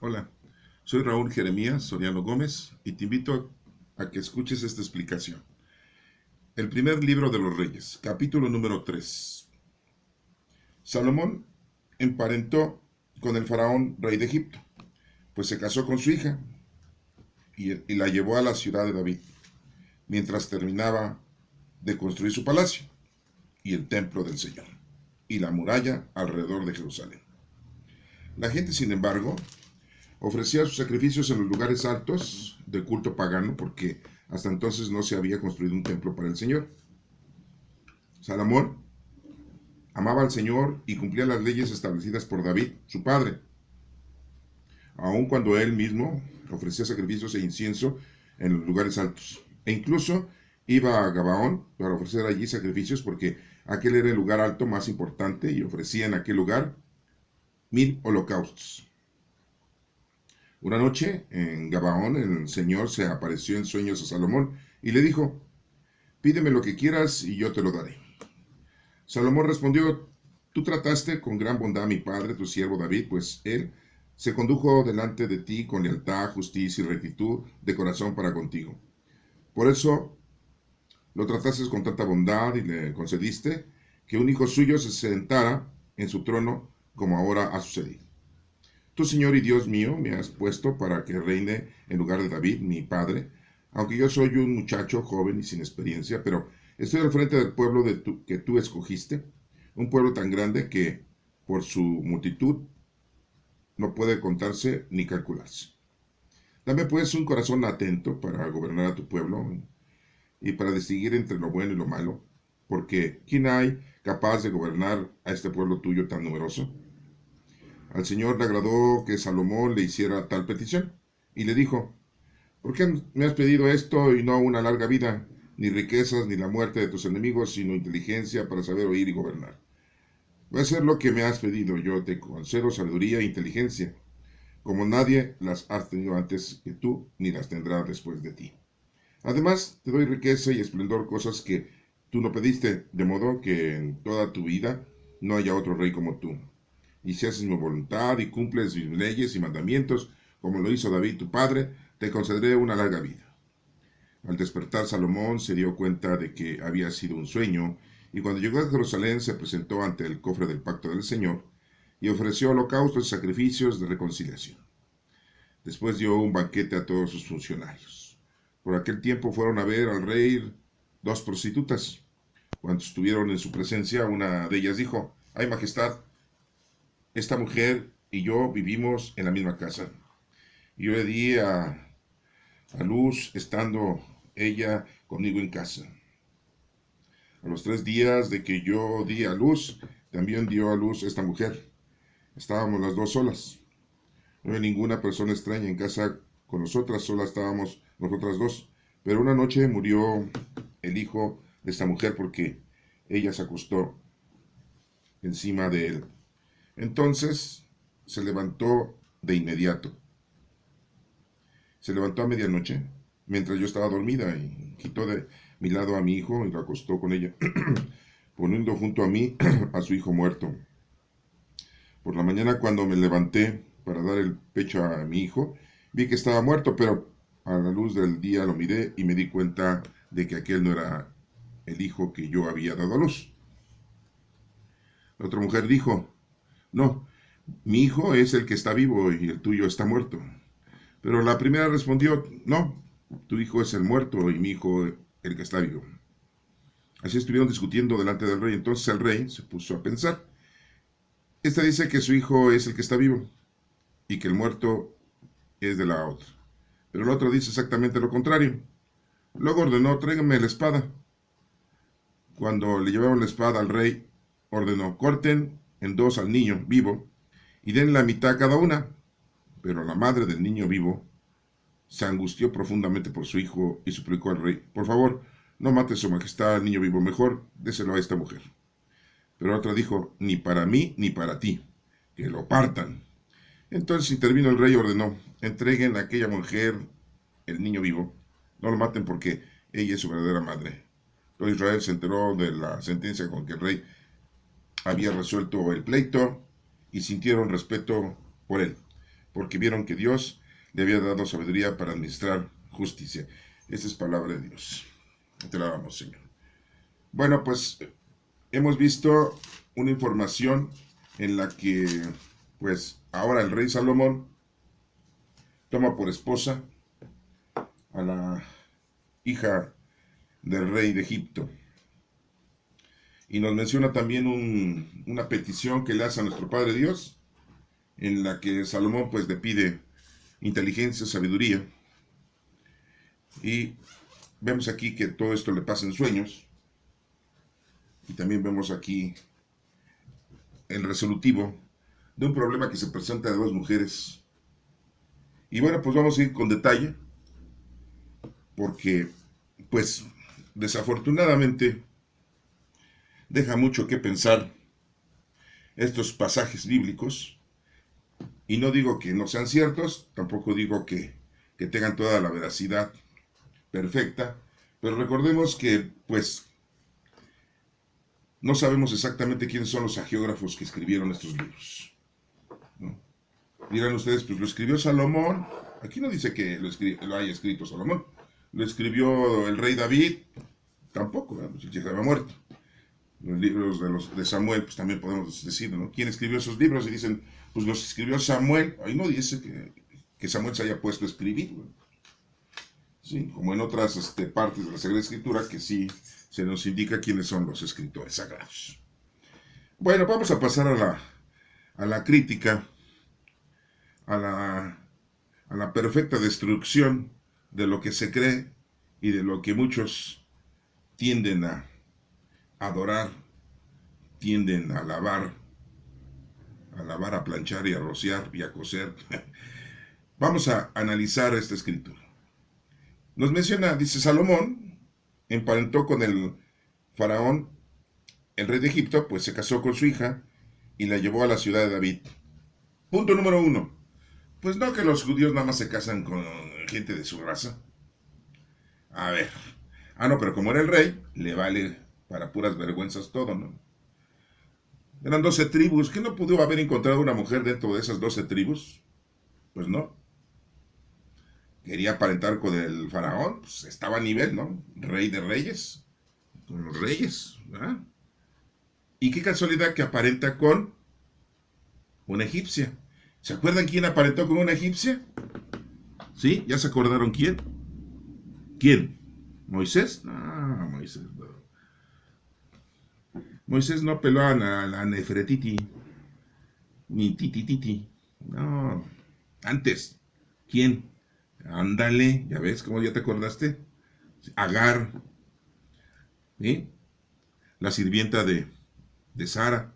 Hola, soy Raúl Jeremías Soriano Gómez y te invito a que escuches esta explicación. El primer libro de los Reyes, capítulo número 3. Salomón emparentó con el faraón rey de Egipto, pues se casó con su hija y la llevó a la ciudad de David, mientras terminaba de construir su palacio y el templo del Señor, y la muralla alrededor de Jerusalén. La gente, sin embargo, ofrecía sus sacrificios en los lugares altos de culto pagano porque hasta entonces no se había construido un templo para el Señor. Salomón amaba al Señor y cumplía las leyes establecidas por David, su padre, aun cuando él mismo ofrecía sacrificios e incienso en los lugares altos. E incluso iba a Gabaón para ofrecer allí sacrificios porque aquel era el lugar alto más importante y ofrecía en aquel lugar 1000 holocaustos. Una noche, en Gabaón, el Señor se apareció en sueños a Salomón y le dijo: pídeme lo que quieras y yo te lo daré. Salomón respondió: tú trataste con gran bondad a mi padre, tu siervo David, pues él se condujo delante de ti con lealtad, justicia y rectitud de corazón para contigo. Por eso lo trataste con tanta bondad y le concediste que un hijo suyo se sentara en su trono como ahora ha sucedido. Tú, Señor y Dios mío, me has puesto para que reine en lugar de David, mi padre, aunque yo soy un muchacho joven y sin experiencia, pero estoy al frente del pueblo que tú escogiste, un pueblo tan grande que por su multitud no puede contarse ni calcularse. Dame pues un corazón atento para gobernar a tu pueblo y para distinguir entre lo bueno y lo malo, porque ¿quién hay capaz de gobernar a este pueblo tuyo tan numeroso? Al Señor le agradó que Salomón le hiciera tal petición, y le dijo: ¿por qué me has pedido esto y no una larga vida, ni riquezas, ni la muerte de tus enemigos, sino inteligencia para saber oír y gobernar? Voy a hacer lo que me has pedido, yo te concedo sabiduría e inteligencia, como nadie las has tenido antes que tú, ni las tendrá después de ti. Además, te doy riqueza y esplendor, cosas que tú no pediste, de modo que en toda tu vida no haya otro rey como tú. Y si haces mi voluntad y cumples mis leyes y mandamientos, como lo hizo David tu padre, te concederé una larga vida. Al despertar, Salomón se dio cuenta de que había sido un sueño, y cuando llegó a Jerusalén se presentó ante el cofre del pacto del Señor, y ofreció holocaustos y sacrificios de reconciliación. Después dio un banquete a todos sus funcionarios. Por aquel tiempo fueron a ver al rey dos prostitutas. Cuando estuvieron en su presencia, una de ellas dijo: ay, majestad, esta mujer y yo vivimos en la misma casa. Yo le di a luz estando ella conmigo en casa. A los 3 días de que yo di a luz, también dio a luz esta mujer. Estábamos las dos solas. No había ninguna persona extraña en casa con nosotras, solas estábamos nosotras dos. Pero una noche murió el hijo de esta mujer porque ella se acostó encima de él. Entonces se levantó de inmediato. Se levantó a medianoche, mientras yo estaba dormida, y quitó de mi lado a mi hijo y lo acostó con ella, poniendo junto a mí a su hijo muerto. Por la mañana, cuando me levanté para dar el pecho a mi hijo, vi que estaba muerto, pero a la luz del día lo miré y me di cuenta de que aquel no era el hijo que yo había dado a luz. La otra mujer dijo: no, mi hijo es el que está vivo y el tuyo está muerto. Pero la primera respondió: no, tu hijo es el muerto y mi hijo el que está vivo. Así estuvieron discutiendo delante del rey. Entonces el rey se puso a pensar: esta dice que su hijo es el que está vivo y que el muerto es de la otra. Pero el otro dice exactamente lo contrario. Luego ordenó: tráiganme la espada. Cuando le llevaron la espada al rey, ordenó: corten en dos al niño vivo y den la mitad a cada una. Pero la madre del niño vivo se angustió profundamente por su hijo y suplicó al rey: por favor, no mate su majestad al niño vivo, mejor déselo a esta mujer. Pero otra dijo: ni para mí ni para ti, que lo partan. Entonces intervino el rey y ordenó: entreguen a aquella mujer el niño vivo, no lo maten porque ella es su verdadera madre. Todo Israel se enteró de la sentencia con que el rey había resuelto el pleito y sintieron respeto por él. porque vieron que Dios le había dado sabiduría para administrar justicia. Esta es palabra de Dios. Te la damos, Señor. Bueno, pues hemos visto una información en la que, pues, ahora el rey Salomón toma por esposa a la hija del rey de Egipto. Y nos menciona también una petición que le hace a nuestro Padre Dios, en la que Salomón pues le pide inteligencia, sabiduría. Y vemos aquí que todo esto le pasa en sueños. Y también vemos aquí el resolutivo de un problema que se presenta de dos mujeres. Y bueno, pues vamos a ir con detalle, porque pues desafortunadamente deja mucho que pensar estos pasajes bíblicos, y no digo que no sean ciertos, tampoco digo que tengan toda la veracidad perfecta, pero recordemos que pues no sabemos exactamente quiénes son los hagiógrafos que escribieron estos libros, ¿no? Dirán ustedes, pues lo escribió Salomón. Aquí no dice que lo haya escrito Salomón, lo escribió el rey David, tampoco, ¿no? Pues ya estaba muerto. Los libros de Samuel, pues también podemos decir, ¿no? ¿Quién escribió esos libros? Y dicen, pues los escribió Samuel. Ahí no dice que Samuel se haya puesto a escribir, ¿no? Sí, como en otras partes de la Sagrada Escritura, que sí se nos indica quiénes son los escritores sagrados. Bueno, vamos a pasar a la crítica, a la perfecta destrucción de lo que se cree y de lo que muchos tienden a adorar, tienden a lavar, a planchar y a rociar y a coser. Vamos a analizar esta escritura. Nos menciona, dice, Salomón emparentó con el faraón, el rey de Egipto, pues se casó con su hija y la llevó a la ciudad de David. Punto número 1. Pues no, que los judíos nada más se casan con gente de su raza. A ver. Ah, no, pero como era el rey, le vale para puras vergüenzas todo, ¿no? Eran 12 tribus. ¿Qué no pudo haber encontrado una mujer dentro de esas 12 tribus? Pues no. Quería aparentar con el faraón, pues estaba a nivel, ¿no? Rey de reyes. Con los reyes, ¿verdad? Y qué casualidad que aparenta con una egipcia. ¿Se acuerdan quién aparentó con una egipcia? ¿Sí? ¿Ya se acordaron quién? ¿Quién? ¿Moisés? No, Moisés no. Moisés no peló a la Nefertiti, ni Titi. No, antes. ¿Quién? Ándale, ya ves, ¿cómo ya te acordaste? Agar, ¿sí? La sirvienta de Sara,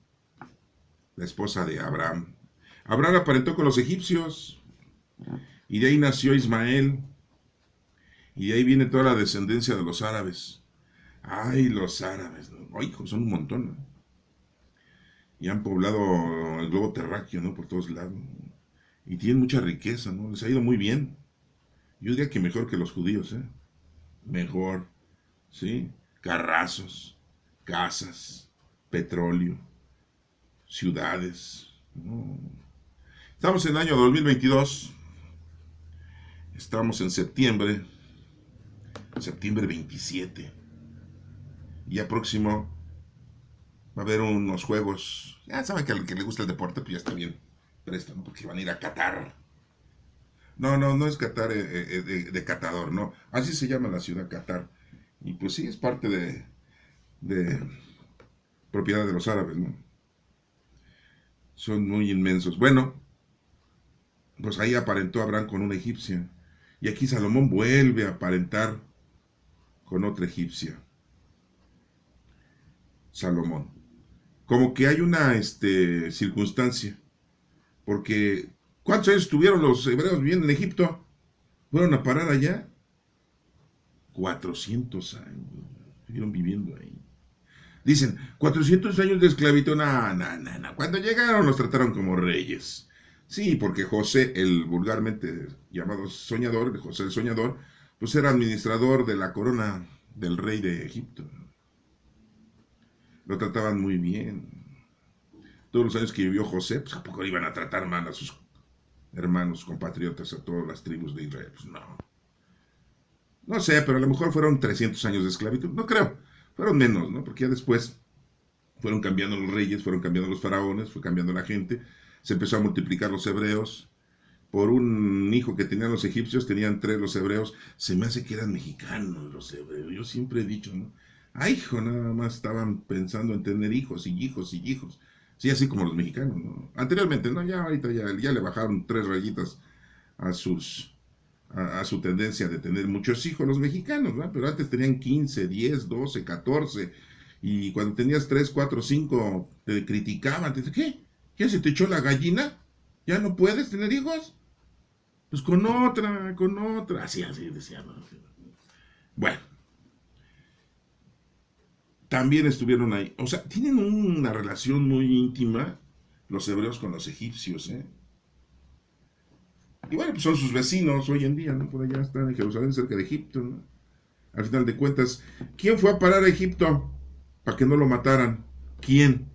la esposa de Abraham. Abraham aparentó con los egipcios, y de ahí nació Ismael, y de ahí viene toda la descendencia de los árabes. Ay, los árabes, ¿no? Ay, son un montón, ¿no? Y han poblado el globo terráqueo, ¿no? Por todos lados. Y tienen mucha riqueza, ¿no? Les ha ido muy bien. Yo diría que mejor que los judíos, ¿eh? Mejor, ¿sí? Carrazos, casas, petróleo, ciudades, ¿no? Estamos en el año 2022. Estamos en septiembre 27. Y ya próximo va a haber unos juegos. Ya saben que al que le gusta el deporte, pues ya está bien presto, ¿no? Porque van a ir a Qatar. No es Qatar de catador, no. Así se llama la ciudad, Qatar. Y pues sí, es parte de propiedad de los árabes, ¿no? Son muy inmensos. Bueno, pues ahí aparentó Abraham con una egipcia. Y aquí Salomón vuelve a aparentar con otra egipcia. Salomón. Como que hay una circunstancia. Porque, ¿cuántos años estuvieron los hebreos viviendo en Egipto? ¿Fueron a parar allá? 400 años. Estuvieron viviendo ahí. Dicen, 400 años de esclavitud. No. Cuando llegaron los trataron como reyes. Sí, porque José, el vulgarmente llamado soñador, José el soñador, pues era administrador de la corona del rey de Egipto. Lo trataban muy bien. Todos los años que vivió José, pues ¿a poco iban a tratar mal hermanos, compatriotas a todas las tribus de Israel. Pues no. No sé, pero a lo mejor fueron 300 años de esclavitud. No creo. Fueron menos, ¿no? Porque ya después fueron cambiando los reyes, fueron cambiando los faraones, fue cambiando la gente. Se empezó a multiplicar los hebreos. Por un hijo que tenían los egipcios, tenían 3 los hebreos. Se me hace que eran mexicanos los hebreos. Yo siempre he dicho, ¿no? Ay, hijo, nada más estaban pensando en tener hijos y hijos y hijos. Sí, así como los mexicanos, ¿no? Anteriormente, ¿no? Ya ahorita ya le bajaron 3 rayitas a su tendencia de tener muchos hijos los mexicanos, ¿no? Pero antes tenían 15, 10, 12, 14. Y cuando tenías 3, 4, 5, te criticaban. Te decían, ¿qué? ¿Ya se te echó la gallina? ¿Ya no puedes tener hijos? Pues con otra. Así decían. ¿No? Bueno, también estuvieron ahí. O sea, tienen una relación muy íntima los hebreos con los egipcios, ¿eh? Y bueno, pues son sus vecinos hoy en día, ¿no? Por allá están en Jerusalén, cerca de Egipto, ¿no? Al final de cuentas, ¿quién fue a parar a Egipto para que no lo mataran? ¿Quién?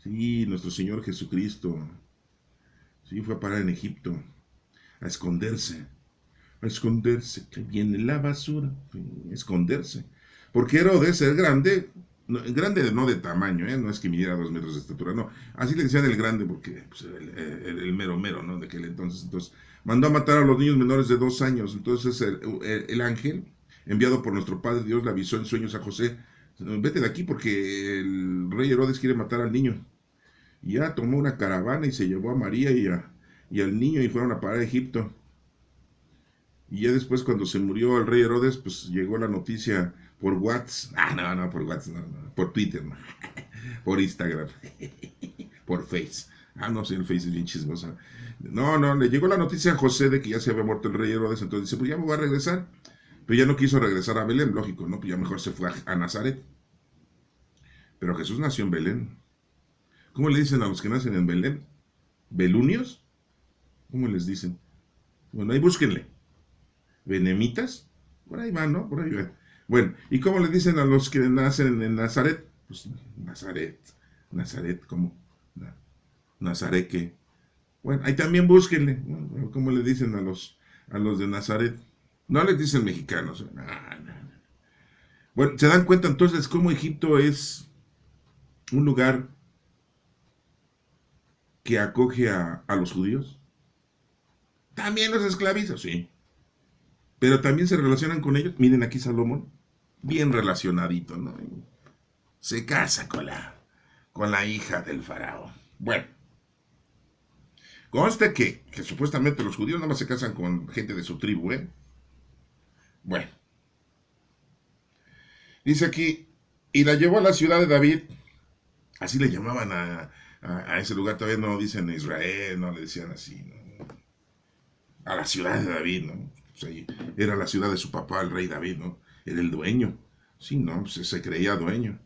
Sí, nuestro Señor Jesucristo. Sí, fue a parar en Egipto, a esconderse, que viene la basura, a esconderse. Porque Herodes, el grande, grande no de tamaño, no es que midiera 2 metros de estatura, no, así le decían el grande porque pues, el mero mero, ¿no? De aquel entonces, mandó a matar a los niños menores de 2 años. Entonces el ángel, enviado por nuestro Padre Dios, le avisó en sueños a José: vete de aquí porque el rey Herodes quiere matar al niño. Y ya tomó una caravana y se llevó a María y al niño y fueron a parar a Egipto. Y ya después, cuando se murió el rey Herodes, pues llegó la noticia por WhatsApp. No, por WhatsApp, no. Por Twitter, no. Por Instagram, por Face. No sé, el Face es bien chismoso. No, le llegó la noticia a José de que ya se había muerto el rey Herodes, entonces dice, pues ya me voy a regresar. Pero ya no quiso regresar a Belén, lógico, ¿no? Pues ya mejor se fue a Nazaret. Pero Jesús nació en Belén. ¿Cómo le dicen a los que nacen en Belén? ¿Belunios? ¿Cómo les dicen? Bueno, ahí búsquenle. ¿Benemitas? Por ahí van, ¿no? Por ahí van. Bueno, ¿y cómo le dicen a los que nacen en Nazaret? Pues Nazaret, ¿cómo? Nazaret, ¿qué? Bueno, ahí también búsquenle, ¿no? ¿Cómo le dicen a los de Nazaret? No les dicen mexicanos. No. Bueno, ¿se dan cuenta entonces cómo Egipto es un lugar que acoge a los judíos? También los esclaviza, sí. Pero también se relacionan con ellos. Miren aquí Salomón, bien relacionadito, ¿no? Se casa con la hija del faraón. Bueno, conste que supuestamente los judíos nada más se casan con gente de su tribu, ¿eh? Bueno, dice aquí, y la llevó a la ciudad de David. Así le llamaban a ese lugar, todavía no dicen Israel, no le decían así, ¿no? A la ciudad de David, ¿no? Pues ahí era la ciudad de su papá, el rey David, ¿no? Era el dueño. Sí, no, pues se creía dueño,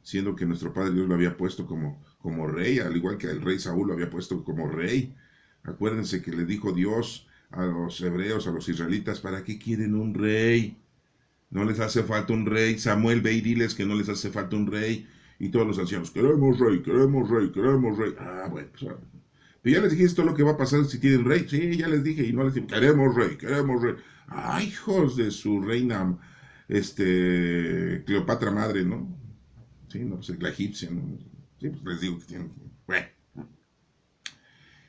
siendo que nuestro Padre Dios lo había puesto como rey, al igual que el rey Saúl lo había puesto como rey. Acuérdense que le dijo Dios a los hebreos, a los israelitas, ¿para qué quieren un rey? No les hace falta un rey. Samuel, ve y diles que no les hace falta un rey. Y todos los ancianos, queremos rey, queremos rey, queremos rey. Bueno, pues pero ya les dije esto lo que va a pasar si tienen rey. Sí, ya les dije. Y no les dije, queremos rey, queremos rey. Hijos de su reina, Cleopatra madre, ¿no? Sí, no, pues la egipcia, ¿no? Sí, pues les digo que tienen. Bueno.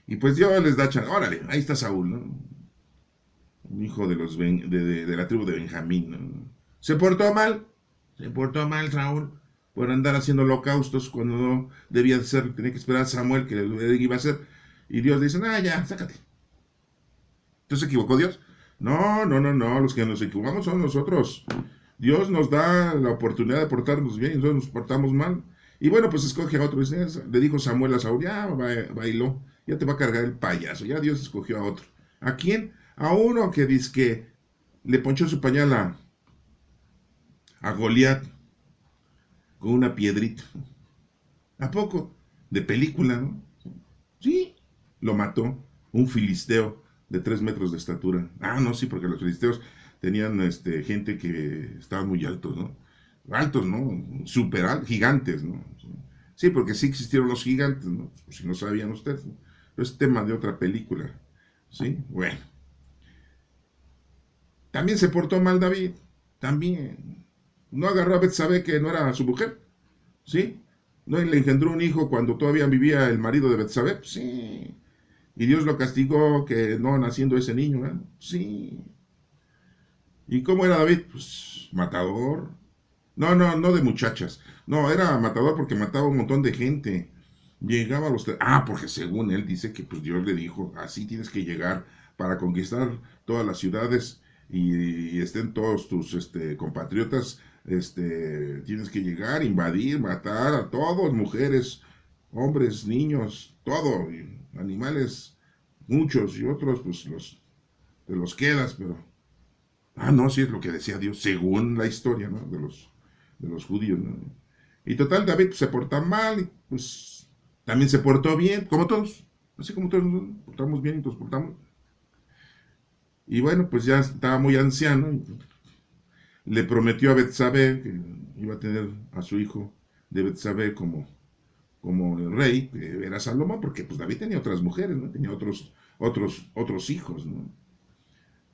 Y pues Dios les da chance. Órale, ahí está Saúl, ¿no? Un hijo de la tribu de Benjamín, ¿no? Se portó mal Saúl por andar haciendo holocaustos cuando no debía de ser, tenía que esperar a Samuel que iba a hacer. Y Dios dice, ya, sácate. ¿Entonces se equivocó Dios? No, los que nos equivocamos son nosotros. Dios nos da la oportunidad de portarnos bien y nosotros nos portamos mal. Y bueno, pues escoge a otro. Le dijo Samuel a Saúl, ya bailó, ya te va a cargar el payaso. Ya Dios escogió a otro. ¿A quién? A uno que dice que le ponchó su pañal a Goliat con una piedrita. ¿A poco? De película, ¿no? Sí, lo mató. Un filisteo de 3 metros de estatura. No, sí, porque los filisteos tenían gente que estaban muy altos, ¿no? Altos, ¿no? Super altos, gigantes, ¿no? Sí, porque sí existieron los gigantes, ¿no? Si no sabían ustedes, ¿no? Pero es tema de otra película. ¿Sí? Bueno, también se portó mal David, también. No agarró a Betsabé, que no era su mujer, ¿sí? No le engendró un hijo cuando todavía vivía el marido de Betsabé, sí. Y Dios lo castigó que no naciendo ese niño, ¿eh? Sí. ¿Y cómo era David? Pues matador. No, no, no de muchachas. No, era matador porque mataba un montón de gente. Llegaba a los... porque según él dice que pues Dios le dijo, así tienes que llegar para conquistar todas las ciudades y estén todos tus compatriotas, tienes que llegar, invadir, matar a todos, mujeres, hombres, niños, todo, y animales, muchos y otros pues te los quedas, pero no, sí es lo que decía Dios, según la historia, ¿no? De los judíos, ¿no? Y total, David pues, se porta mal, y pues también se portó bien, como todos. Así como todos nos portamos bien y nos portamos. Y bueno, pues ya estaba muy anciano. Y le prometió a Betsabé que iba a tener a su hijo de Betsabé como el rey, que era Salomón, porque pues David tenía otras mujeres, ¿no? Tenía otros hijos, ¿no?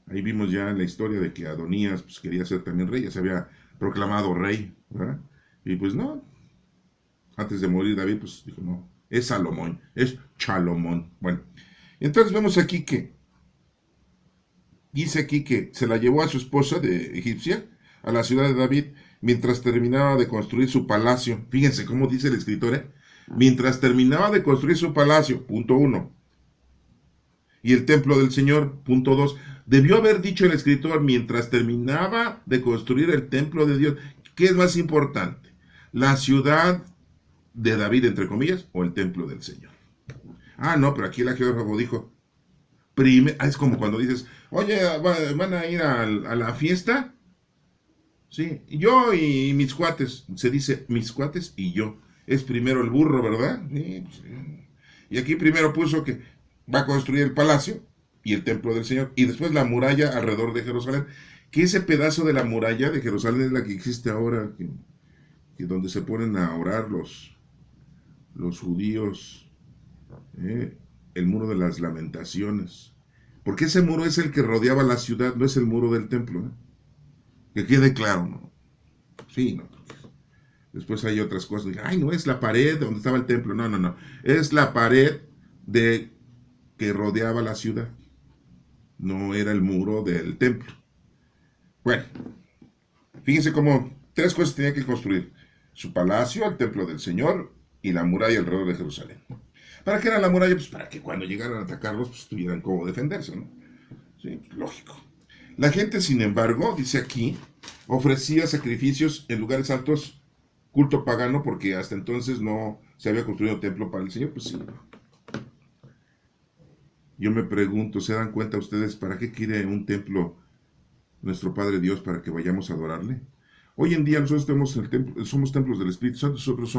Ahí vimos ya la historia de que Adonías pues, quería ser también rey, ya se había proclamado rey, ¿verdad? Y pues no, antes de morir David pues dijo, no, es Salomón, es Chalomón. Bueno, entonces vemos aquí que, dice aquí que se la llevó a su esposa de egipcia a la ciudad de David mientras terminaba de construir su palacio. Fíjense cómo dice el escritor, ¿eh? Mientras terminaba de construir su palacio, punto uno, y el templo del Señor, punto 2. Debió haber dicho el escritor mientras terminaba de construir el templo de Dios. ¿Qué es más importante? ¿La ciudad de David, entre comillas, o el templo del Señor? No, pero aquí el geógrafo dijo, es como cuando dices, oye, van a ir a la fiesta, sí, yo y mis cuates, se dice mis cuates y yo. Es primero el burro, ¿verdad? Sí, pues, sí. Y aquí primero puso que va a construir el palacio y el templo del Señor, y después la muralla alrededor de Jerusalén. Que ese pedazo de la muralla de Jerusalén es la que existe ahora, que donde se ponen a orar los judíos, ¿eh? El muro de las lamentaciones. Porque ese muro es el que rodeaba la ciudad, no es el muro del templo, ¿eh? Que quede claro, ¿no? Sí, no. Después hay otras cosas. Ay, no es la pared donde estaba el templo. No, no, no. Es la pared de que rodeaba la ciudad. No era el muro del templo. Bueno, fíjense cómo tres cosas tenía que construir. Su palacio, el templo del Señor y la muralla alrededor de Jerusalén. ¿Para qué era la muralla? Pues para que cuando llegaran a atacarlos, pues tuvieran cómo defenderse, ¿no? Sí, lógico. La gente, sin embargo, dice aquí, ofrecía sacrificios en lugares altos, culto pagano, porque hasta entonces no se había construido un templo para el Señor. Pues sí. Yo me pregunto, ¿se dan cuenta ustedes para qué quiere un templo nuestro Padre Dios para que vayamos a adorarle? Hoy en día nosotros somos templos del Espíritu Santo, nosotros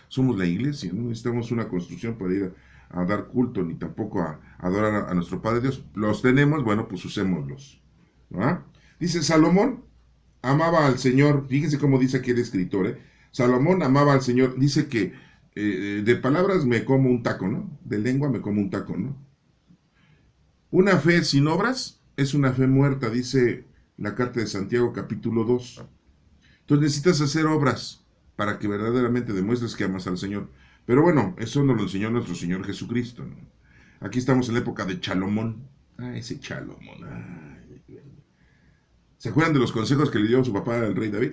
somos la iglesia, no necesitamos una construcción para ir a dar culto, ni tampoco a adorar a nuestro Padre Dios. Los tenemos, bueno, pues usémoslos. ¿Ah? Dice Salomón amaba al Señor, fíjense cómo dice aquí el escritor, ¿eh? Salomón amaba al Señor, dice que de palabras me como un taco, ¿no? De lengua me como un taco, ¿no? Una fe sin obras es una fe muerta, dice la carta de Santiago capítulo 2. Entonces necesitas hacer obras para que verdaderamente demuestres que amas al Señor. Pero bueno, eso nos lo enseñó nuestro Señor Jesucristo, ¿no? Aquí estamos en la época de Chalomón. Ese Chalomón. ¿Se acuerdan de los consejos que le dio su papá al rey David?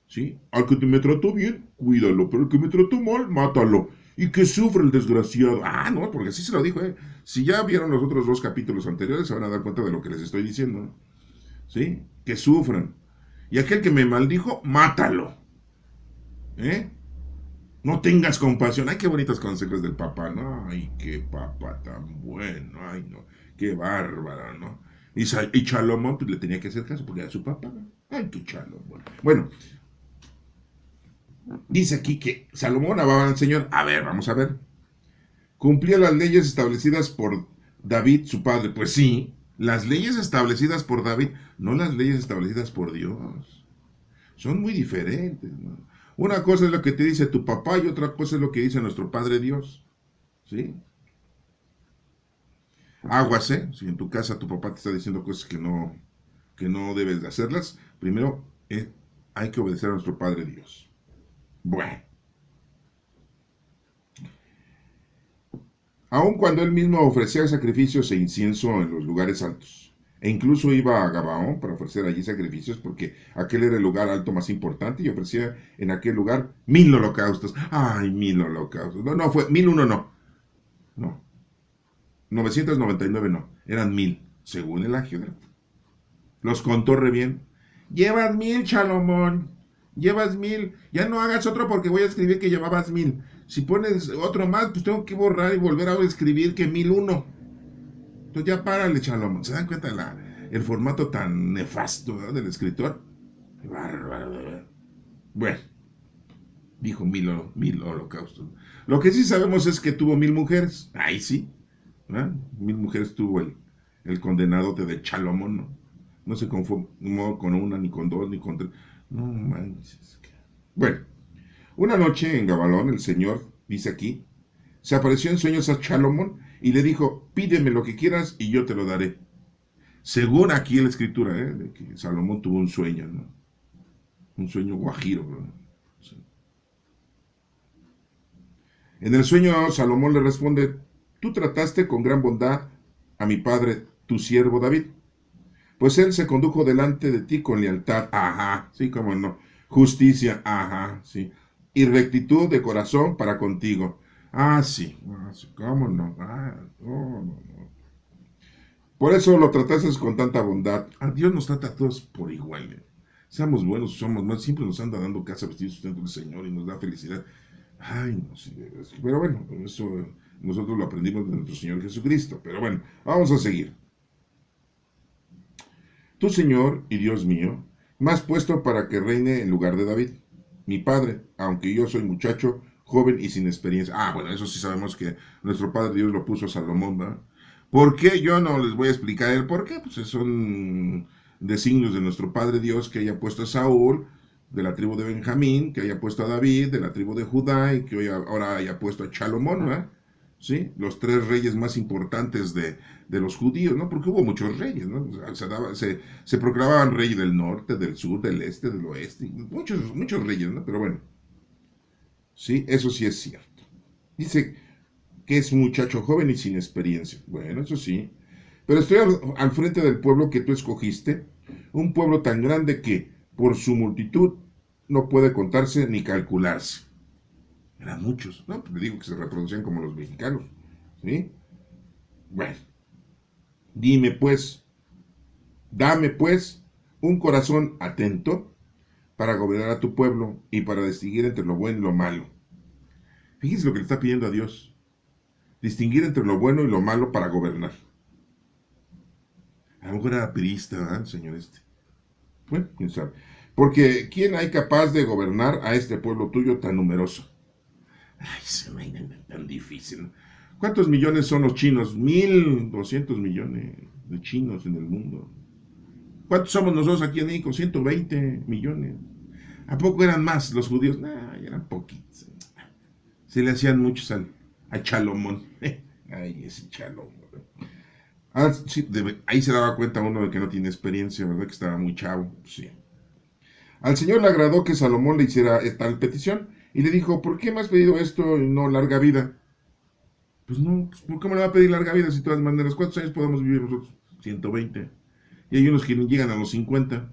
¿Sí? Al que me trató bien, cuídalo, pero al que me trató mal, mátalo. Y que sufra el desgraciado. No, porque así se lo dijo, ¿eh? Si ya vieron los otros dos capítulos anteriores, se van a dar cuenta de lo que les estoy diciendo. ¿Sí? Que sufran. Y aquel que me maldijo, mátalo. ¿Eh? No tengas compasión. Ay, qué bonitos consejos del papá, ¿no? Ay, qué papá tan bueno. Ay, no. Qué bárbaro, ¿no? Y Chalomón, pues le tenía que hacer caso porque era su papá. Ay, qué Chalomón. Bueno, dice aquí que Salomón amaba al Señor. A ver, vamos a ver. Cumplía las leyes establecidas por David, su padre. Pues sí, las leyes establecidas por David, no las leyes establecidas por Dios. Son muy diferentes, ¿no? Una cosa es lo que te dice tu papá y otra cosa es lo que dice nuestro Padre Dios. ¿Sí? Aguas, ¿eh? Si en tu casa tu papá te está diciendo cosas que no debes de hacerlas, primero hay que obedecer a nuestro Padre Dios. Bueno, aun cuando él mismo ofrecía sacrificios e incienso en los lugares altos, e incluso iba a Gabaón para ofrecer allí sacrificios porque aquel era el lugar alto más importante y ofrecía en aquel lugar 1000 holocaustos. ¡Ay, 1000 holocaustos! No, no, fue 1001, no. No, 999 no, eran 1000, según el ágiogra. Los contó re bien. Llevas 1000, Salomón. Llevas 1000. Ya no hagas otro porque voy a escribir que llevabas 1000. Si pones otro más, pues tengo que borrar y volver a escribir que 1001. Entonces ya párale, Salomón. ¿Se dan cuenta el formato tan nefasto, ¿no?, del escritor? Bárbaro. Bueno, dijo 1000 holocaustos. Lo que sí sabemos es que tuvo 1000 mujeres. Ahí sí. ¿Eh? 1000 mujeres tuvo el condenado de Salomón, ¿no? No se conformó con una, ni con dos, ni con tres. No manches. Bueno, una noche en Gabalón, el Señor, dice aquí, se apareció en sueños a Salomón y le dijo, pídeme lo que quieras y yo te lo daré. Según aquí la escritura, de que Salomón tuvo un sueño, ¿no? Un sueño guajiro, ¿no? Sí. En el sueño Salomón le responde, tú trataste con gran bondad a mi padre, tu siervo David, pues él se condujo delante de ti con lealtad, ajá, sí, cómo no, justicia, ajá, sí, y rectitud de corazón para contigo, sí, cómo no, no, no, no. Por eso lo trataste con tanta bondad. Dios nos trata a todos por igual. Seamos buenos, somos malos, siempre nos anda dando casa, vestido, sustento del Señor y nos da felicidad. Ay, no sé, pero bueno, eso nosotros lo aprendimos de nuestro Señor Jesucristo. Pero bueno, vamos a seguir. Tu Señor y Dios mío, me has puesto para que reine en lugar de David, mi padre, aunque yo soy muchacho, joven y sin experiencia. Bueno, eso sí sabemos que nuestro Padre Dios lo puso a Salomón, ¿verdad? ¿Por qué? Yo no les voy a explicar el por qué, pues son designios de nuestro Padre Dios que haya puesto a Saúl de la tribu de Benjamín, que haya puesto a David de la tribu de Judá y que hoy ahora haya puesto a Salomón, ¿verdad? ¿Sí? Los tres reyes más importantes de los judíos, ¿no? Porque hubo muchos reyes, ¿no? O sea, se proclamaban rey del norte, del sur, del este, del oeste, muchos reyes, ¿no? Pero bueno, sí, eso sí es cierto. Dice que es un muchacho joven y sin experiencia. Bueno, eso sí. Pero estoy al frente del pueblo que tú escogiste, un pueblo tan grande que, por su multitud, no puede contarse ni calcularse. Eran muchos, ¿no? Pues le digo que se reproducían como los mexicanos, ¿sí? Bueno, dime pues, dame pues un corazón atento para gobernar a tu pueblo y para distinguir entre lo bueno y lo malo. Fíjense lo que le está pidiendo a Dios. Distinguir entre lo bueno y lo malo para gobernar. A lo mejor era priista, ¿verdad, señor este? Bueno, quién sabe. Porque ¿quién hay capaz de gobernar a este pueblo tuyo tan numeroso? Ay, se me tan difícil, ¿no? ¿Cuántos millones son los chinos? 1200 millones de chinos en el mundo. ¿Cuántos somos nosotros aquí en México? 120 millones. ¿A poco eran más los judíos? Nah, eran poquitos. Se le hacían muchos a Chalomón. Ay, ese Chalomón. Sí, ahí se daba cuenta uno de que no tiene experiencia, ¿verdad? Que estaba muy chavo. Sí. Al Señor le agradó que Salomón le hiciera tal petición y le dijo, ¿por qué me has pedido esto y no larga vida? Pues no, pues, ¿por qué me le va a pedir larga vida si de todas maneras, ¿cuántos años podemos vivir nosotros? 120. Y hay unos que llegan a los 50,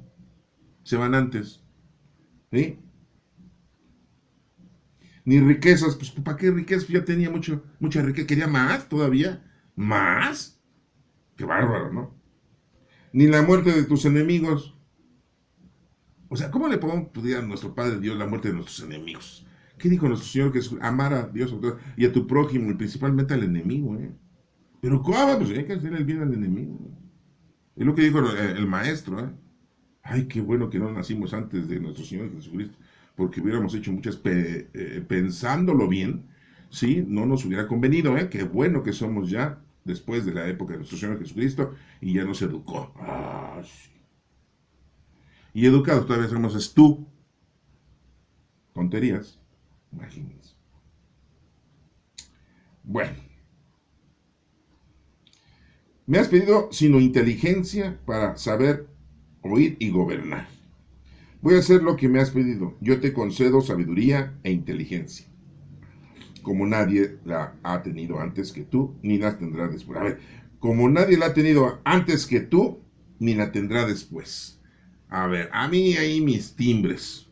se van antes. ¿Sí? Ni riquezas, pues ¿para qué riquezas? Ya tenía mucha riqueza, quería más todavía. ¿Más? Qué bárbaro, ¿no? Ni la muerte de tus enemigos. O sea, ¿cómo le podemos pedir a nuestro Padre Dios la muerte de nuestros enemigos? ¿Qué dijo nuestro Señor Jesús? Amar a Dios y a tu prójimo y principalmente al enemigo, ¿eh? Pero ¿cómo? Pues hay que hacer el bien al enemigo. Es lo que dijo el maestro, ¿eh? Ay, qué bueno que no nacimos antes de nuestro Señor Jesucristo, porque hubiéramos hecho pensándolo bien, ¿sí? No nos hubiera convenido, ¿eh? Qué bueno que somos ya después de la época de nuestro Señor Jesucristo y ya nos educó. Sí. Y educados todavía somos tú. Tonterías. Imagínense. Bueno, Me has pedido sino inteligencia para saber oír y gobernar. Voy a hacer lo que me has pedido. Yo te concedo sabiduría e inteligencia, como nadie la ha tenido antes que tú, ni la tendrá después. A ver, como nadie la ha tenido antes que tú, ni la tendrá después. A ver, a mí ahí mis timbres.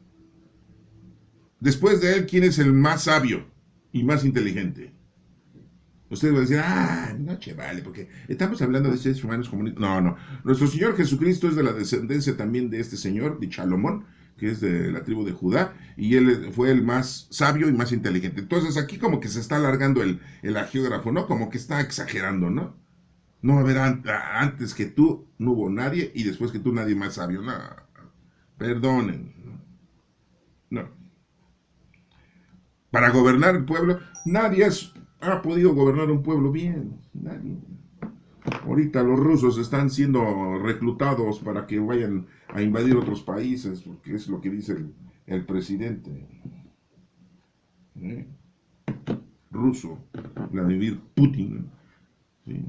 Después de él, ¿quién es el más sabio y más inteligente? Ustedes van a decir, no, vale, porque estamos hablando de seres humanos comunes. No, no. Nuestro Señor Jesucristo es de la descendencia también de este señor, de Salomón, que es de la tribu de Judá, y él fue el más sabio y más inteligente. Entonces aquí como que se está alargando el agiógrafo, ¿no? Como que está exagerando, ¿no? No va a haber antes que tú, no hubo nadie, y después que tú nadie más sabio. No, perdonen. No. Para gobernar el pueblo, nadie ha podido gobernar un pueblo bien. Nadie. Ahorita los rusos están siendo reclutados para que vayan a invadir otros países, porque es lo que dice el presidente ruso, Vladimir Putin. ¿Sí?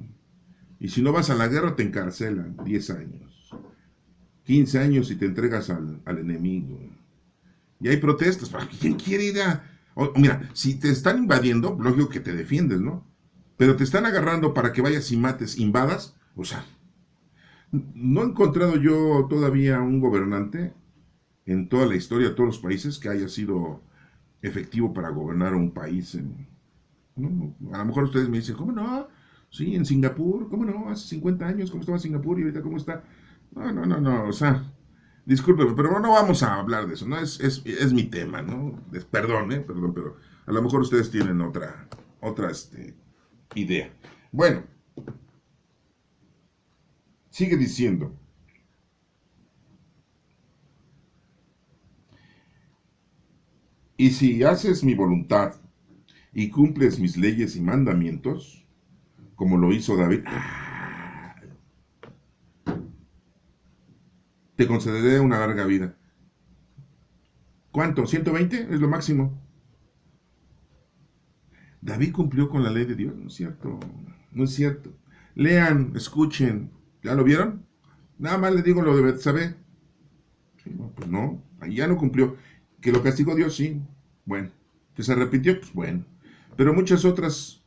Y si no vas a la guerra te encarcelan 10 años, 15 años y te entregas al enemigo. Y hay protestas. ¿Quién quiere ir a...? Mira, si te están invadiendo, lógico que te defiendes, ¿no? Pero te están agarrando para que vayas y mates, invadas. O sea, no he encontrado yo todavía un gobernante en toda la historia de todos los países que haya sido efectivo para gobernar un país. ¿No? A lo mejor ustedes me dicen, ¿cómo no? Sí, en Singapur, ¿cómo no? Hace 50 años, ¿cómo estaba Singapur y ahorita cómo está? No, no, no, no, o sea, discúlpeme, pero no vamos a hablar de eso, ¿no? Es mi tema, ¿no? Perdón, perdón, pero a lo mejor ustedes tienen otra idea. Bueno, sigue diciendo, y si haces mi voluntad y cumples mis leyes y mandamientos, como lo hizo David, te concederé una larga vida. ¿Cuánto? ¿120? Es lo máximo. David cumplió con la ley de Dios, no es cierto. No es cierto. Lean, escuchen. ¿Ya lo vieron? Nada más le digo lo de Betsabé. Sí, no, pues no, ahí ya no cumplió. Que lo castigó Dios, sí. Bueno. Que se arrepintió, pues bueno. Pero muchas otras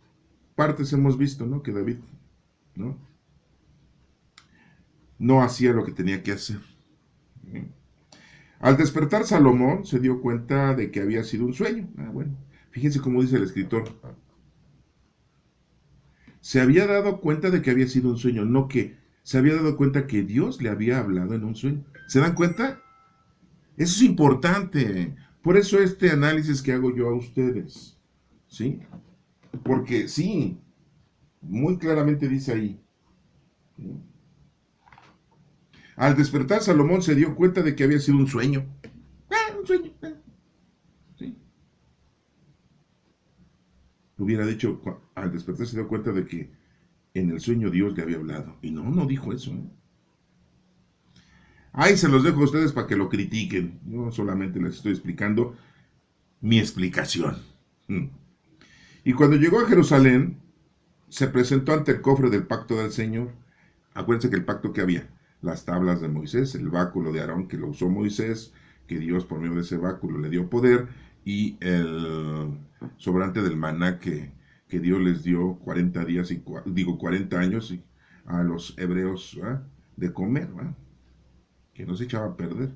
partes hemos visto, ¿no? Que David, ¿no? No hacía lo que tenía que hacer. Al despertar Salomón se dio cuenta de que había sido un sueño. Bueno, fíjense cómo dice el escritor. Se había dado cuenta de que había sido un sueño, no que se había dado cuenta que Dios le había hablado en un sueño. ¿Se dan cuenta? Eso es importante. Por eso este análisis que hago yo a ustedes. ¿Sí? Porque sí, muy claramente dice ahí. Al despertar Salomón se dio cuenta de que había sido un sueño. Un sueño. ¿Sí? Hubiera dicho, al despertar se dio cuenta de que en el sueño Dios le había hablado. Y no, no dijo eso. Ahí se los dejo a ustedes para que lo critiquen. Yo solamente les estoy explicando mi explicación. Y cuando llegó a Jerusalén, se presentó ante el cofre del pacto del Señor. Acuérdense que el pacto que había, las tablas de Moisés, el báculo de Aarón que lo usó Moisés, que Dios por medio de ese báculo le dio poder, y el sobrante del maná que Dios les dio 40 días, 40 años a los hebreos de comer, que no se echaba a perder.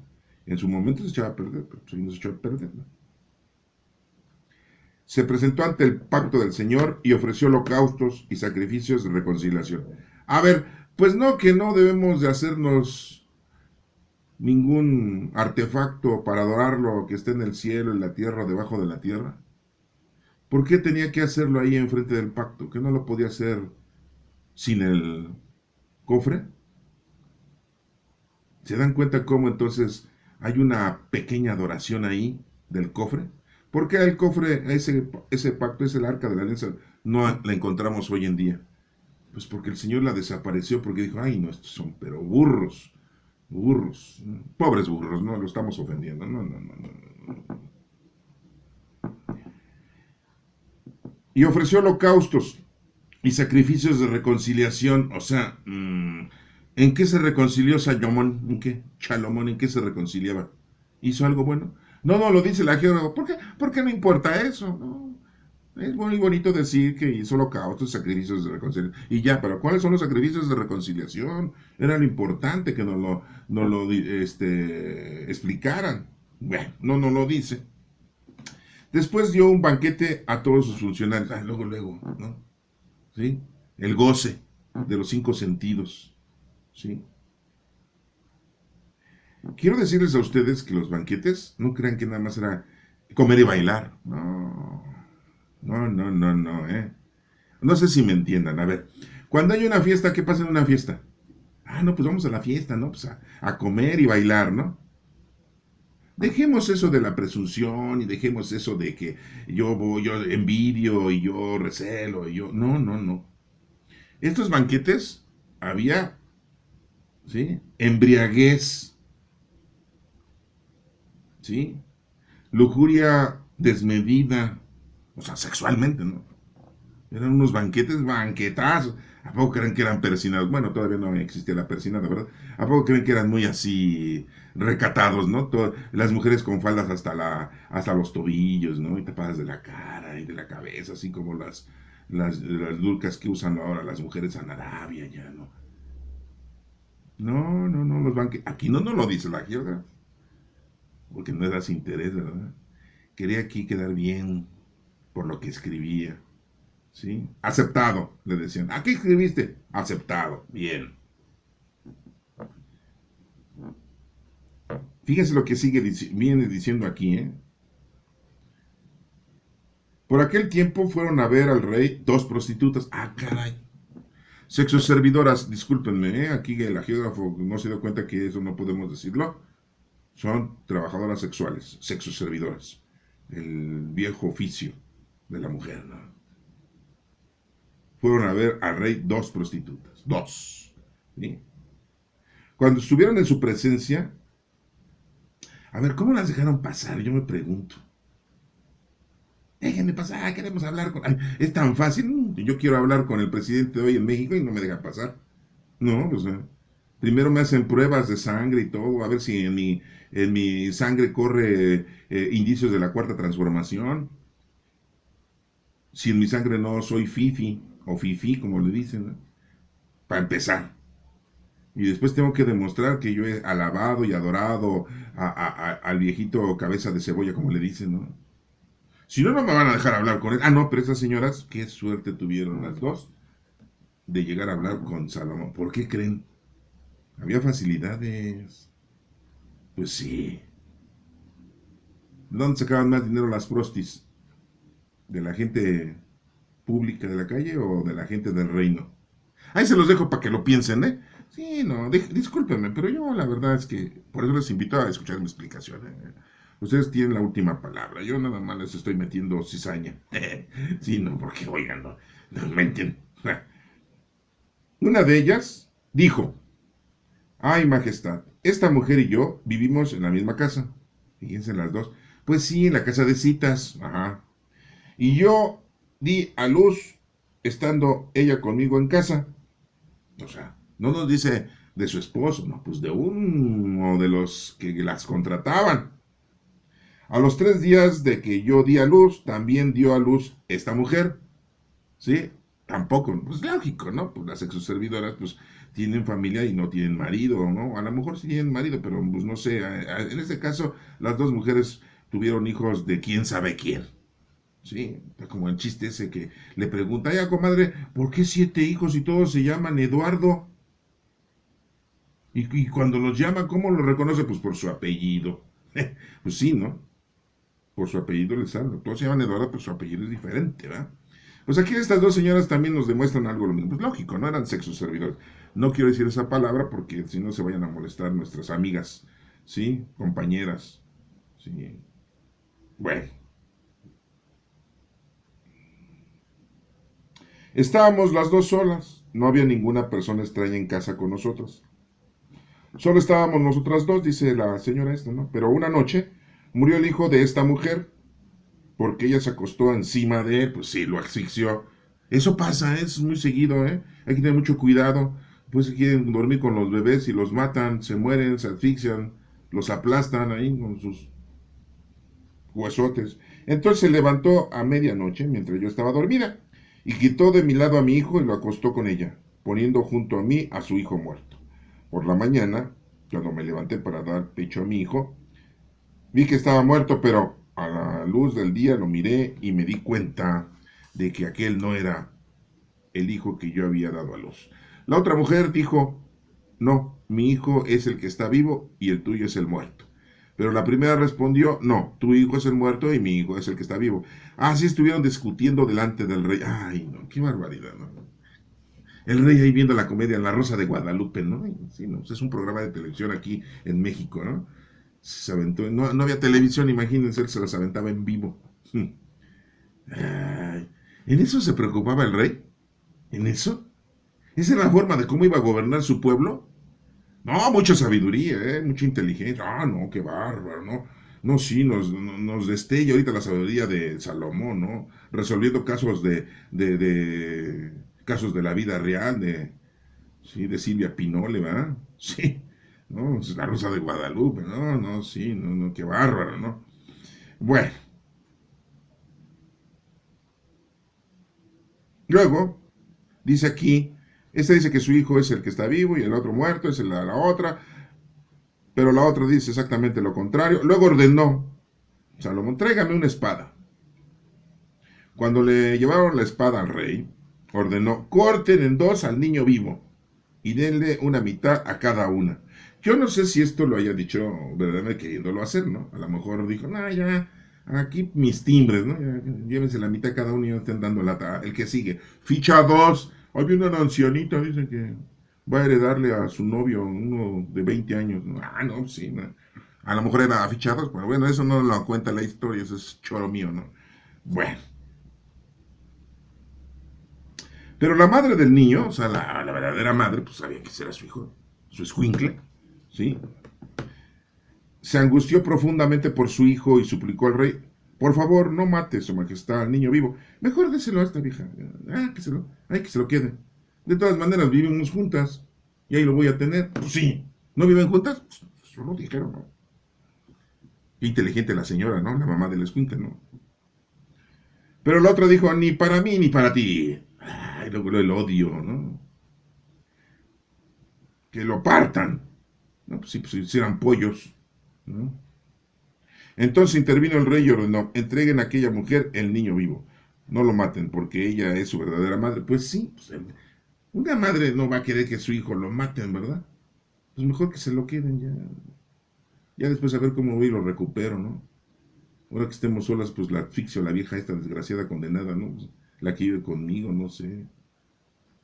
En su momento se echaba a perder, pero pues no se echó a perder. Se presentó ante el pacto del Señor y ofreció holocaustos y sacrificios de reconciliación. A ver, pues no, que no debemos de hacernos ningún artefacto para adorarlo que esté en el cielo, en la tierra, debajo de la tierra. ¿Por qué tenía que hacerlo ahí enfrente del pacto? ¿Que no lo podía hacer sin el cofre? ¿Se dan cuenta cómo entonces hay una pequeña adoración ahí del cofre? ¿Por qué el cofre, ese pacto, es el arca de la alianza, no la encontramos hoy en día? Pues porque el Señor la desapareció, porque dijo, ay, no, estos son pero burros, burros, pobres burros, no lo estamos ofendiendo, no, no, no, no. Y ofreció holocaustos. y sacrificios de reconciliación. O sea, ¿en qué se reconcilió Salomón? ¿En qué? Salomón, ¿en qué se reconciliaba? ¿Hizo algo bueno? No, no, lo dice la geógrafa. ¿Por qué? Porque no importa eso, ¿no? Es muy bonito decir que hizo holocaustos, sacrificios de reconciliación. Y ya, pero ¿cuáles son los sacrificios de reconciliación? Era lo importante que explicaran. Bueno, no, no lo dice. Después dio un banquete a todos sus funcionarios. Ah, luego, luego, ¿no? ¿Sí? El goce de los cinco sentidos. ¿Sí? Quiero decirles a ustedes que los banquetes no crean que nada más era comer y bailar. No, no, no, no, no, ¿eh? No sé si me entiendan. A ver, cuando hay una fiesta, ¿qué pasa en una fiesta? Ah, no, pues vamos a la fiesta, ¿no? Pues a comer y bailar, ¿no? Dejemos eso de la presunción y dejemos eso de que yo envidio y yo recelo y yo... No, no, no. Estos banquetes había, ¿sí? Embriaguez, ¿sí? Lujuria desmedida, o sea, sexualmente, ¿no? Eran unos banquetes, banquetazos. ¿A poco creen que eran persinados? Bueno, todavía no existía la persinada, ¿verdad? ¿A poco creen que eran muy así recatados, ¿no? Las mujeres con faldas hasta los tobillos, ¿no? Y tapadas de la cara y de la cabeza, así como las dulcas que usan ahora las mujeres en Arabia, ya, ¿no? No, no, no, los banquetes. Aquí no nos lo dice la geógrafa, porque no era su interés, ¿verdad? Quería aquí quedar bien por lo que escribía. ¿Sí? Aceptado, le decían. ¿A qué escribiste? Aceptado. Bien. Fíjese lo que viene diciendo aquí, ¿eh? Por aquel tiempo fueron a ver al rey dos prostitutas. Ah, caray. Sexo servidoras, discúlpenme, ¿eh? Aquí el geógrafo no se dio cuenta que eso no podemos decirlo. Son trabajadoras sexuales, sexo servidoras. El viejo oficio de la mujer, ¿no? Fueron a ver al rey dos prostitutas. Dos. ¿Sí? Cuando estuvieron en su presencia, a ver, ¿cómo las dejaron pasar? Yo me pregunto. Déjenme pasar, queremos hablar con... Ay, es tan fácil. Yo quiero hablar con el presidente de hoy en México y no me dejan pasar. No, pues primero me hacen pruebas de sangre y todo, a ver si en mi sangre corre indicios de la cuarta transformación. Si en mi sangre no soy fifi, o fifi, como le dicen, ¿no? Para empezar. Y después tengo que demostrar que yo he alabado y adorado al viejito cabeza de cebolla, como le dicen, ¿no? Si no, no me van a dejar hablar con él. Ah, no, pero esas señoras, qué suerte tuvieron las dos de llegar a hablar con Salomón. ¿Por qué creen? Había facilidades. Pues sí. ¿Dónde sacaban más dinero las prostis? ¿De la gente pública de la calle o de la gente del reino? Ahí se los dejo para que lo piensen, ¿eh? Sí, no, discúlpenme, pero yo la verdad es que por eso les invito a escuchar mi explicación. Ustedes tienen la última palabra. Yo nada más les estoy metiendo cizaña. Sí, no, porque oigan, no, no me entienden. Una de ellas dijo, ay, majestad, esta mujer y yo vivimos en la misma casa. Fíjense las dos. Pues sí, en la casa de citas. Ajá. Y yo di a luz estando ella conmigo en casa. O sea, no nos dice de su esposo, no, pues de uno de los que las contrataban. A los 3 días de que yo di a luz, también dio a luz esta mujer. ¿Sí? Tampoco, pues lógico, ¿no? Pues las sexoservidoras, pues tienen familia y no tienen marido, ¿no? A lo mejor sí tienen marido, pero pues no sé. En este caso, las dos mujeres tuvieron hijos de quién sabe quién. Sí, como el chiste ese que le pregunta, ya comadre, ¿por qué 7 hijos y todos se llaman Eduardo? Y cuando los llama, ¿cómo lo reconoce? Pues por su apellido. Pues sí, ¿no? Por su apellido les hablo. Todos se llaman Eduardo, pero su apellido es diferente, ¿verdad? Pues aquí estas dos señoras también nos demuestran algo lo mismo. Pues lógico, no eran sexos servidores. No quiero decir esa palabra porque si no se vayan a molestar nuestras amigas, ¿sí? Compañeras, ¿sí? Bueno. Estábamos las dos solas. No había ninguna persona extraña en casa con nosotros. Solo estábamos nosotras dos, dice la señora esta, ¿no? Pero una noche murió el hijo de esta mujer porque ella se acostó encima de él, pues sí, lo asfixió. Eso pasa, es muy seguido, ¿eh? Hay que tener mucho cuidado. Pues si quieren dormir con los bebés y los matan, se mueren, se asfixian, los aplastan ahí con sus huesotes. Entonces se levantó a medianoche mientras yo estaba dormida y quitó de mi lado a mi hijo y lo acostó con ella, poniendo junto a mí a su hijo muerto. Por la mañana, cuando me levanté para dar pecho a mi hijo, vi que estaba muerto, pero a la luz del día lo miré y me di cuenta de que aquel no era el hijo que yo había dado a luz. La otra mujer dijo, no, mi hijo es el que está vivo y el tuyo es el muerto. Pero la primera respondió, no, tu hijo es el muerto y mi hijo es el que está vivo. Así estuvieron discutiendo delante del rey. Ay, no, qué barbaridad, ¿no? El rey ahí viendo la comedia La Rosa de Guadalupe, ¿no? Sí, no, es un programa de televisión aquí en México, ¿no? Se aventó, no, no había televisión, imagínense, él se las aventaba en vivo. Ay, ¿en eso se preocupaba el rey? ¿En eso? ¿Esa era la forma de cómo iba a gobernar su pueblo? No, mucha sabiduría, mucha inteligencia. Ah, no, qué bárbaro, ¿no? No, sí, nos destella ahorita la sabiduría de Salomón, ¿no? Resolviendo casos casos de la vida real, sí, de Silvia Pinole, ¿verdad? Sí, no, es la Rosa de Guadalupe, no, no, sí, no, no, qué bárbaro, ¿no? Bueno, luego, dice aquí, este dice que su hijo es el que está vivo y el otro muerto, es la otra, pero la otra dice exactamente lo contrario. Luego ordenó, Salomón, tráigame una espada. Cuando le llevaron la espada al rey, ordenó, corten en dos al niño vivo y denle una mitad a cada una. Yo no sé si esto lo haya dicho verdaderamente queriéndolo hacer, ¿no? A lo mejor dijo, no, ya, aquí mis timbres, ¿no? Ya, llévense la mitad cada uno y no estén dando lata. El que sigue, ficha dos. Había una ancianita, dice que va a heredarle a su novio, uno de 20 años. ¿No? Ah, no, sí, no. A lo mejor era ficha dos, pero bueno, eso no lo cuenta la historia, eso es choro mío, ¿no? Bueno, pero la madre del niño, o sea, la verdadera madre, pues sabía que ese era su hijo, su escuincle, ¿sí? Se angustió profundamente por su hijo y suplicó al rey, por favor, no mate, su majestad, al niño vivo. Mejor déselo a esta vieja. Que se lo quede. De todas maneras, vivimos juntas. Y ahí lo voy a tener. Pues sí. ¿No viven juntas? Pues, solo dijeron, ¿no? Qué inteligente la señora, ¿no? La mamá del escuincle, ¿no? Pero la otra dijo, ni para mí ni para ti. Ay, luego el odio, ¿no? Que lo partan. No, pues sí, pues hicieran pollos, ¿no? Entonces intervino el rey y ordenó, entreguen a aquella mujer el niño vivo. No lo maten porque ella es su verdadera madre. Pues sí, pues, una madre no va a querer que su hijo lo maten, ¿verdad? Pues mejor que se lo queden ya. Ya después a ver cómo voy y lo recupero, ¿no? Ahora que estemos solas, pues la asfixio a la vieja esta desgraciada condenada, ¿no? Pues, la que vive conmigo, no sé.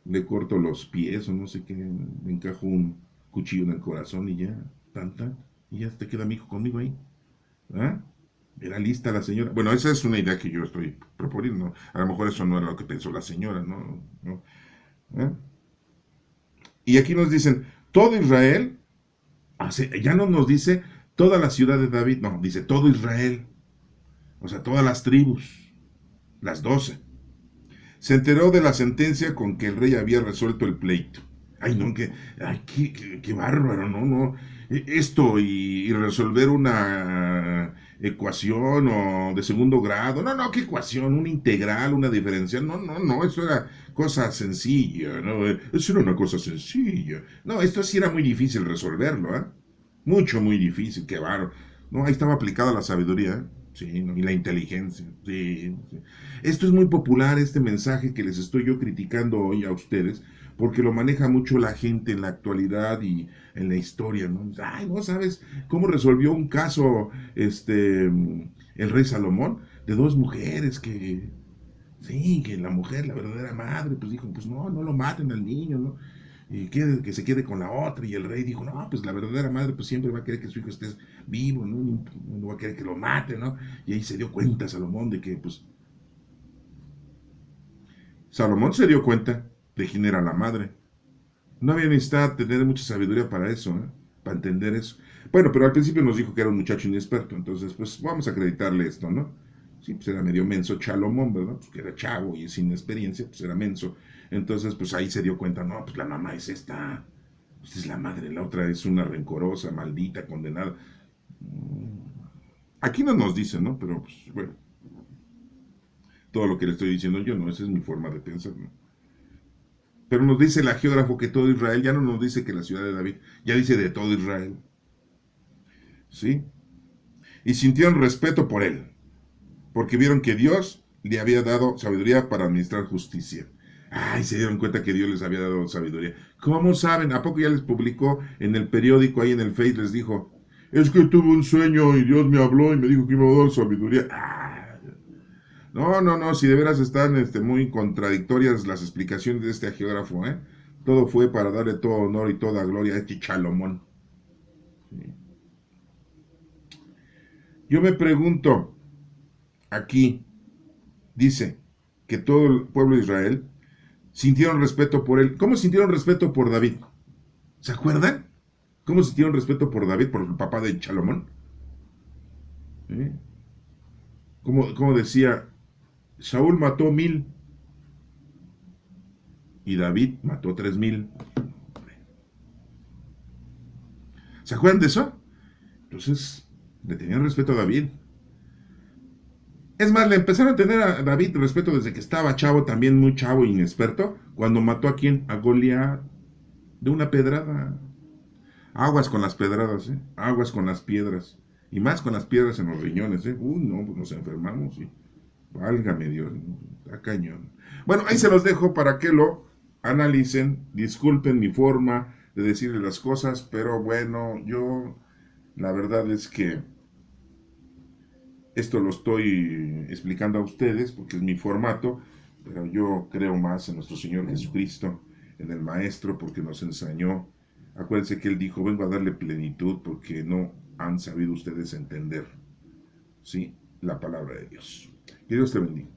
Le corto los pies o no sé qué. Le encajo un cuchillo en el corazón y ya. Tan, tan. Y ya te queda mi hijo conmigo ahí. ¿Ah? Era lista la señora. Bueno, esa es una idea que yo estoy proponiendo. A lo mejor eso no era lo que pensó la señora, ¿no? ¿No? ¿Eh? Y aquí nos dicen, todo Israel, ya no nos dice toda la ciudad de David, no, dice todo Israel, o sea, todas las tribus, las 12. Se enteró de la sentencia con que el rey había resuelto el pleito. Ay, no, qué bárbaro, no, no. Esto y resolver una ecuación o de segundo grado. No, no, qué ecuación, una integral, una diferencial. No, no, no, eso era cosa sencilla, ¿no? Eso era una cosa sencilla. No, esto sí era muy difícil resolverlo, ¿eh? Mucho, muy difícil, qué bárbaro. No, ahí estaba aplicada la sabiduría, ¿eh? Sí, ¿no? Y la inteligencia. Sí, sí. Esto es muy popular, este mensaje que les estoy yo criticando hoy a ustedes, porque lo maneja mucho la gente en la actualidad y en la historia, ¿no? Ay, ¿no sabes cómo resolvió un caso el rey Salomón? De dos mujeres que, sí, que la mujer, la verdadera madre, pues dijo, pues no, no lo maten al niño, ¿no? Y que se quede con la otra. Y el rey dijo, no, pues la verdadera madre pues siempre va a querer que su hijo esté vivo, ¿no? No va a querer que lo mate, ¿no? Y ahí se dio cuenta Salomón de que, pues, Salomón se dio cuenta de quién era la madre. No había necesitado tener mucha sabiduría para eso, ¿eh? Para entender eso. Bueno, pero al principio nos dijo que era un muchacho inexperto, entonces, pues, vamos a acreditarle esto, ¿no? Sí, pues era medio menso Salomón, ¿verdad? Pues que era chavo y sin experiencia, pues era menso. Entonces, pues ahí se dio cuenta, no, pues la mamá es esta, pues es la madre, la otra es una rencorosa, maldita, condenada. Aquí no nos dicen, ¿no? Pero, pues, bueno, todo lo que le estoy diciendo yo, no, esa es mi forma de pensar, ¿no? Pero nos dice el geógrafo que todo Israel, ya no nos dice que la ciudad de David, ya dice de todo Israel, ¿sí? Y sintieron respeto por él, porque vieron que Dios le había dado sabiduría para administrar justicia. Ay, se dieron cuenta que Dios les había dado sabiduría. ¿Cómo saben? ¿A poco ya les publicó en el periódico, ahí en el Face, les dijo, es que tuve un sueño y Dios me habló y me dijo que me iba a dar sabiduría? Ah, no, no, no, si de veras están muy contradictorias las explicaciones de este geógrafo, ¿eh? Todo fue para darle todo honor y toda gloria a este Salomón. Sí. Yo me pregunto, aquí dice que todo el pueblo de Israel sintieron respeto por él. ¿Cómo sintieron respeto por David? ¿Se acuerdan? ¿Cómo sintieron respeto por David, por el papá de Salomón? ¿Eh? ¿Cómo decía? Saúl mató 1000 y David mató 3000. ¿Se acuerdan de eso? Entonces, le tenían respeto a David. Es más, le empezaron a tener a David respeto desde que estaba chavo, también muy chavo e inexperto, cuando mató a quién? A Goliat de una pedrada. Aguas con las pedradas, ¿eh? Aguas con las piedras. Y más con las piedras en los riñones, ¿eh? Uy, no, pues nos enfermamos y válgame Dios, está cañón. Bueno, ahí se los dejo para que lo analicen. Disculpen mi forma de decirles las cosas, pero bueno, yo la verdad es que esto lo estoy explicando a ustedes porque es mi formato, pero yo creo más en nuestro Señor Jesucristo, en el Maestro, porque nos enseñó. Acuérdense que Él dijo, vengo a darle plenitud porque no han sabido ustedes entender, ¿sí? La palabra de Dios. Que Dios te bendiga.